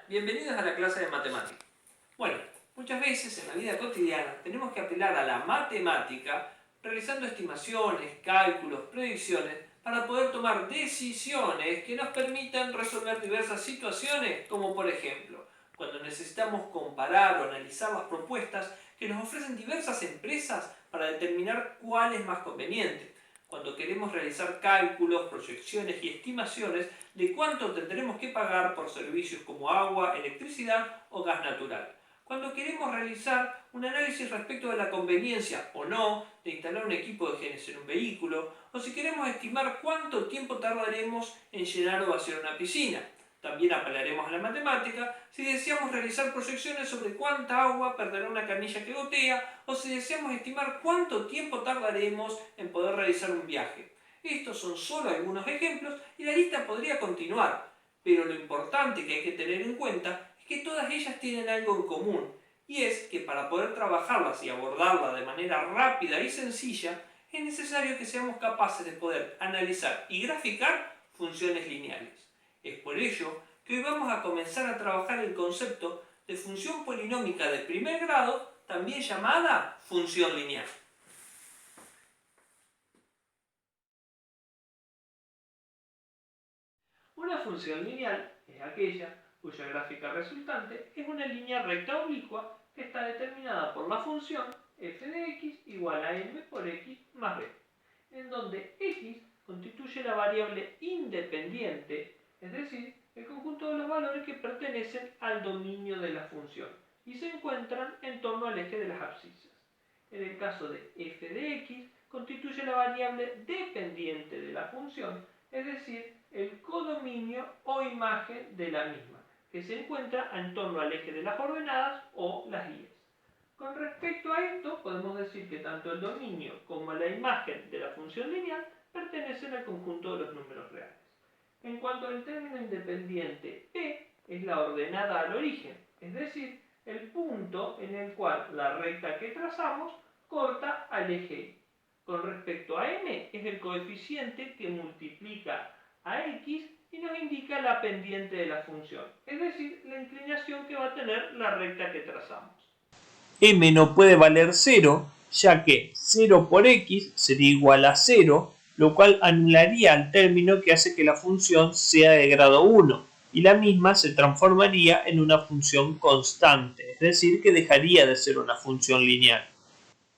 bienvenidos a la clase de matemática. Bueno, muchas veces en la vida cotidiana tenemos que apelar a la matemática realizando estimaciones, cálculos, predicciones para poder tomar decisiones que nos permitan resolver diversas situaciones, como por ejemplo, cuando necesitamos comparar o analizar las propuestas que nos ofrecen diversas empresas para determinar cuál es más conveniente. Cuando queremos realizar cálculos, proyecciones y estimaciones de cuánto tendremos que pagar por servicios como agua, electricidad o gas natural. Cuando queremos realizar un análisis respecto de la conveniencia o no de instalar un equipo de genes en un vehículo, o si queremos estimar cuánto tiempo tardaremos en llenar o vaciar una piscina. También apelaremos a la matemática si deseamos realizar proyecciones sobre cuánta agua perderá una canilla que gotea o si deseamos estimar cuánto tiempo tardaremos en poder realizar un viaje. Estos son solo algunos ejemplos y la lista podría continuar, pero lo importante que hay que tener en cuenta es que todas ellas tienen algo en común, y es que para poder trabajarlas y abordarlas de manera rápida y sencilla, es necesario que seamos capaces de poder analizar y graficar funciones lineales. Es por ello que hoy vamos a comenzar a trabajar el concepto de función polinómica de primer grado, también llamada función lineal. Una función lineal es aquella cuya gráfica resultante es una línea recta oblicua que está determinada por la función f de x igual a m por x más b, en donde x constituye la variable independiente, es decir, el conjunto de los valores que pertenecen al dominio de la función y se encuentran en torno al eje de las abscisas. En el caso de f de x, constituye la variable dependiente de la función, es decir, el codominio o imagen de la misma, que se encuentra en torno al eje de las ordenadas o las guías. Con respecto a esto, podemos decir que tanto el dominio como la imagen de la función lineal pertenecen al conjunto de los números reales. En cuanto al término independiente, P es la ordenada al origen, es decir, el punto en el cual la recta que trazamos corta al eje Y. Con respecto a m, es el coeficiente que multiplica a x y nos indica la pendiente de la función, es decir, la inclinación que va a tener la recta que trazamos. M no puede valer 0, ya que 0 por x sería igual a 0, lo cual anularía el término que hace que la función sea de grado 1, y la misma se transformaría en una función constante, es decir, que dejaría de ser una función lineal.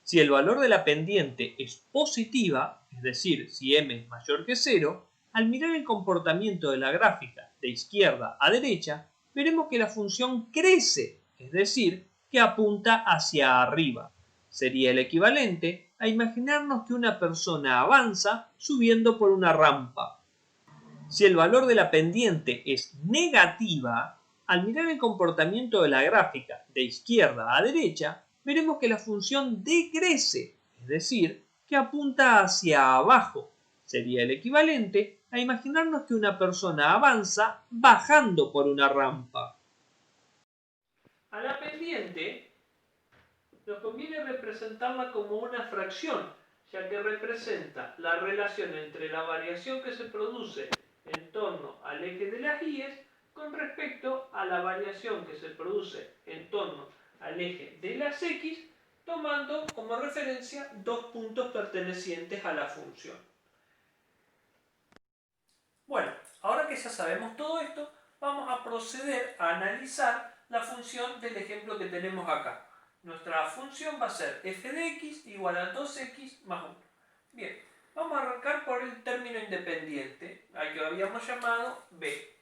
Si el valor de la pendiente es positiva, es decir, si m es mayor que 0, al mirar el comportamiento de la gráfica de izquierda a derecha, veremos que la función crece, es decir, que apunta hacia arriba. Sería el equivalente a imaginarnos que una persona avanza subiendo por una rampa. Si el valor de la pendiente es negativa, al mirar el comportamiento de la gráfica de izquierda a derecha, veremos que la función decrece, es decir, que apunta hacia abajo. Sería el equivalente a imaginarnos que una persona avanza bajando por una rampa. A la pendiente nos conviene representarla como una fracción, ya que representa la relación entre la variación que se produce en torno al eje de las guías con respecto a la variación que se produce en torno al eje de las x, tomando como referencia dos puntos pertenecientes a la función. Bueno, ahora que ya sabemos todo esto, vamos a proceder a analizar la función del ejemplo que tenemos acá. Nuestra función va a ser f de x igual a 2x más 1. Bien, vamos a arrancar por el término independiente, al que habíamos llamado b.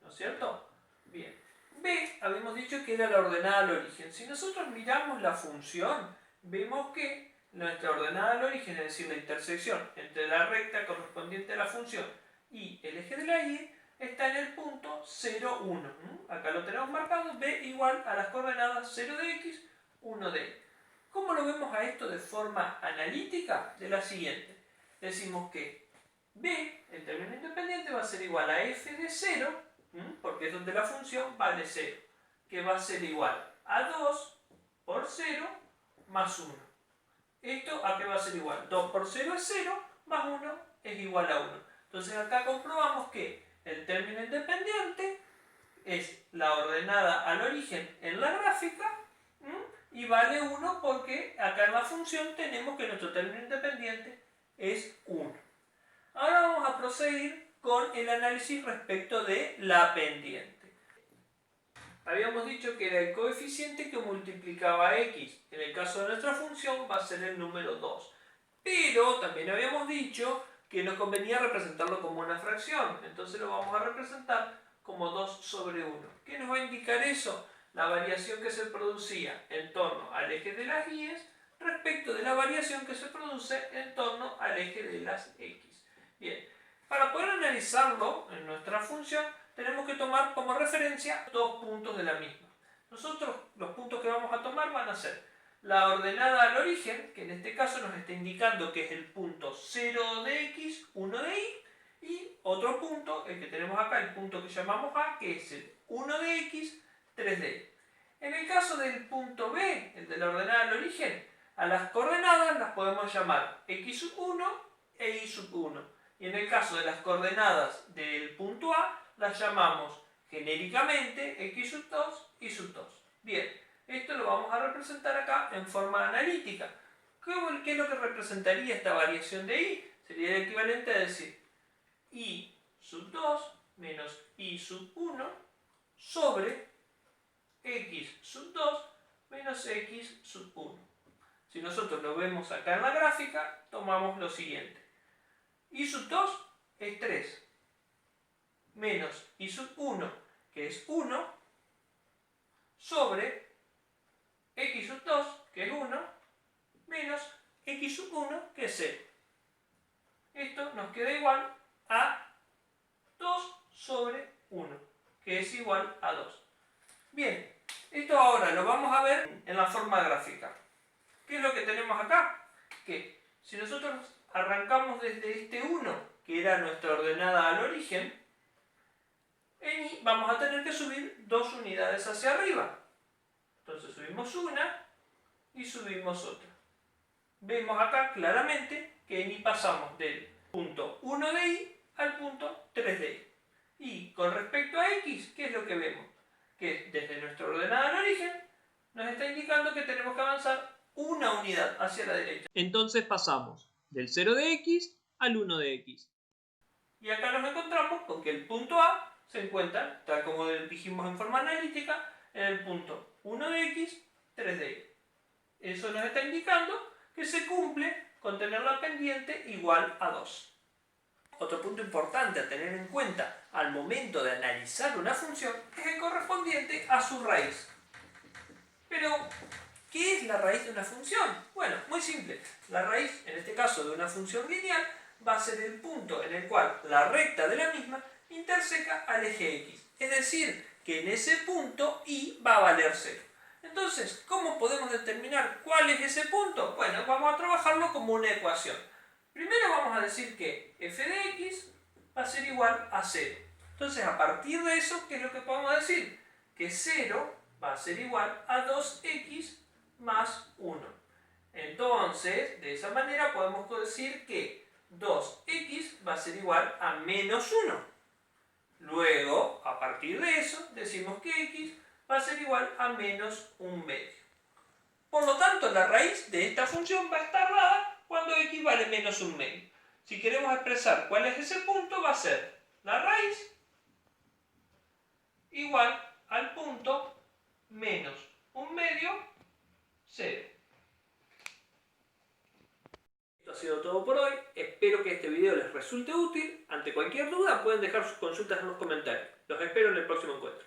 ¿No es cierto? Bien. B habíamos dicho que era la ordenada al origen. Si nosotros miramos la función, vemos que nuestra ordenada al origen, es decir, la intersección entre la recta correspondiente a la función y el eje de la y, está en el punto 0, 1. Acá lo tenemos marcado, b igual a las coordenadas 0 de x, 1 de y. ¿Cómo lo vemos a esto de forma analítica? De la siguiente. Decimos que b, el término independiente, va a ser igual a f de 0, porque es donde la función vale 0, que va a ser igual a 2 por 0 más 1. ¿Esto a qué va a ser igual? 2 por 0 es 0, más 1 es igual a 1. Entonces acá comprobamos que el término independiente es la ordenada al origen en la gráfica, y vale 1 porque acá en la función tenemos que nuestro término independiente es 1. Ahora vamos a proseguir con el análisis respecto de la pendiente. Habíamos dicho que era el coeficiente que multiplicaba a x. En el caso de nuestra función va a ser el número 2. Pero también habíamos dicho que nos convenía representarlo como una fracción. Entonces lo vamos a representar como 2 sobre 1. ¿Qué nos va a indicar eso? La variación que se producía en torno al eje de las y respecto de la variación que se produce en torno al eje de las x. Bien, para poder analizarlo en nuestra función tenemos que tomar como referencia dos puntos de la misma. Nosotros los puntos que vamos a tomar van a ser la ordenada al origen, que en este caso nos está indicando que es el punto 0 de x, 1 de y, y otro punto, el que tenemos acá, el punto que llamamos a, que es el 1 de x, 3 de y. En el caso del punto b, el de la ordenada al origen, a las coordenadas las podemos llamar x sub 1 e y sub 1. Y en el caso de las coordenadas del punto a, las llamamos genéricamente x sub 2 y sub 2. Bien, esto lo vamos a representar acá en forma analítica. ¿Qué es lo que representaría esta variación de y? Sería el equivalente a decir y sub 2 menos y sub 1 sobre x sub 2 menos x sub 1. Si nosotros lo vemos acá en la gráfica, tomamos lo siguiente. Y sub 2 es 3, menos y sub 1, que es 1, sobre x sub 2, que es 1, menos x sub 1, que es 0. Esto nos queda igual a 2 sobre 1, que es igual a 2. Bien, esto ahora lo vamos a ver en la forma gráfica. ¿Qué es lo que tenemos acá? Que si nosotros arrancamos desde este 1, que era nuestra ordenada al origen, en y vamos a tener que subir 2 unidades hacia arriba. Entonces subimos una y subimos otra. Vemos acá claramente que en y pasamos del punto 1 de y al punto 3 de y. Y con respecto a x, ¿qué es lo que vemos? Que desde nuestra ordenada al origen nos está indicando que tenemos que avanzar una unidad hacia la derecha. Entonces pasamos del 0 de x al 1 de x. Y acá nos encontramos con que el punto A se encuentra, tal como dijimos en forma analítica, en el punto 1 de x, 3 de y. Eso nos está indicando que se cumple con tener la pendiente igual a 2. Otro punto importante a tener en cuenta al momento de analizar una función es el correspondiente a su raíz. Pero, ¿qué es la raíz de una función? Bueno, muy simple. La raíz, en este caso de una función lineal, va a ser el punto en el cual la recta de la misma interseca al eje x. Es decir, que en ese punto y va a valer 0. Entonces, ¿cómo podemos determinar cuál es ese punto? Bueno, vamos a trabajarlo como una ecuación. Primero vamos a decir que f de x va a ser igual a 0. Entonces, a partir de eso, ¿qué es lo que podemos decir? Que 0 va a ser igual a 2x más 1. Entonces, de esa manera podemos decir que 2x va a ser igual a menos 1. Luego, a partir de eso, decimos que x va a ser igual a menos 1/2. Por lo tanto, la raíz de esta función va a estar dada cuando x vale menos 1/2. Si queremos expresar cuál es ese punto, va a ser la raíz igual al punto menos 1/2, 0. Esto ha sido todo por hoy. Espero que este video les resulte útil. Ante cualquier duda pueden dejar sus consultas en los comentarios. Los espero en el próximo encuentro.